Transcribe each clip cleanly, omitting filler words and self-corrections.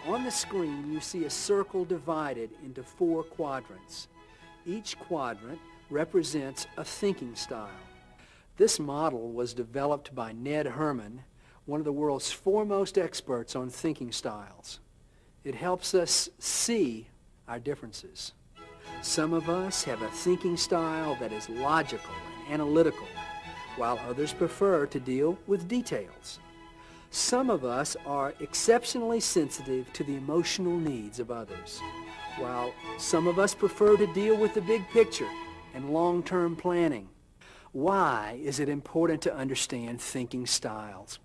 On the screen, you see a circle divided into 4 quadrants. Each quadrant represents a thinking style. This model was developed by Ned Herrmann, one of the world's foremost experts on thinking styles. It helps us see our differences. Some of us have a thinking style that is logical and analytical, while others prefer to deal with details. Some of us are exceptionally sensitive to the emotional needs of others, while some of us prefer to deal with the big picture and long-term planning. Why is it important to understand thinking styles?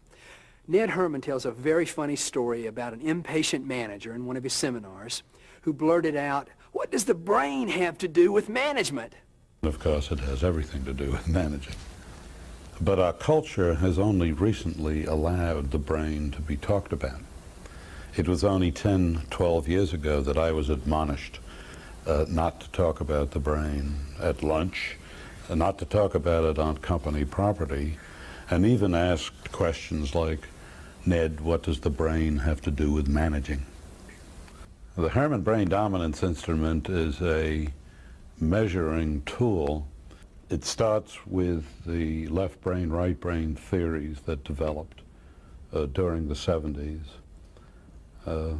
Ned Herrmann tells a very funny story about an impatient manager in one of his seminars who blurted out, "What does the brain have to do with management?" Of course, it has everything to do with managing. But our culture has only recently allowed the brain to be talked about. It was only 10, 12 years ago that I was admonished not to talk about the brain at lunch, not to talk about it on company property, and even asked questions like, "Ned, what does the brain have to do with managing?" The Herrmann Brain Dominance Instrument is a measuring tool. It starts with the left brain, right brain theories that developed during the 70s,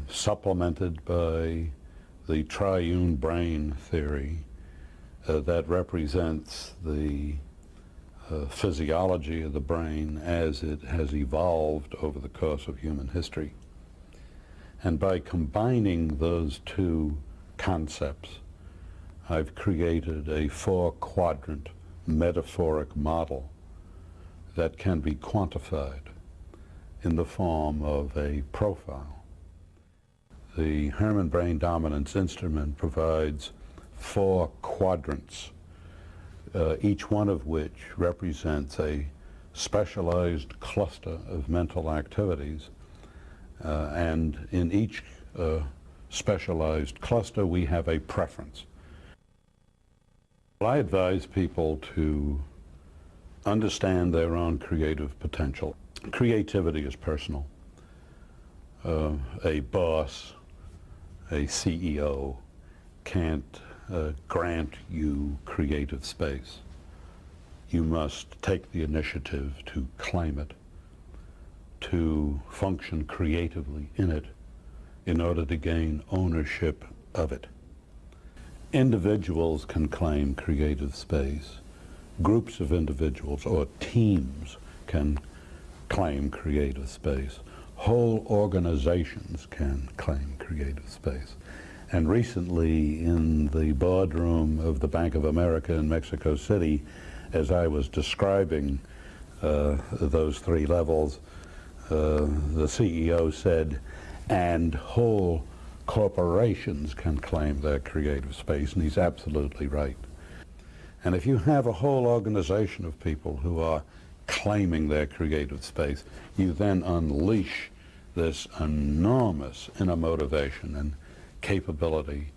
supplemented by the triune brain theory that represents the physiology of the brain as it has evolved over the course of human history. And by combining those two concepts, I've created a 4-quadrant metaphoric model that can be quantified in the form of a profile. The Herrmann Brain Dominance Instrument provides 4 quadrants, each one of which represents a specialized cluster of mental activities, and in each specialized cluster we have a preference. I advise people to understand their own creative potential. Creativity is personal. A boss, a CEO, can't grant you creative space. You must take the initiative to claim it, to function creatively in it in order to gain ownership of it. Individuals can claim creative space. Groups of individuals or teams can claim creative space. Whole organizations can claim creative space. And recently in the boardroom of the Bank of America in Mexico City, as I was describing those 3 levels, the CEO said, "And whole corporations can claim their creative space," and he's absolutely right. And if you have a whole organization of people who are claiming their creative space, you then unleash this enormous inner motivation and capability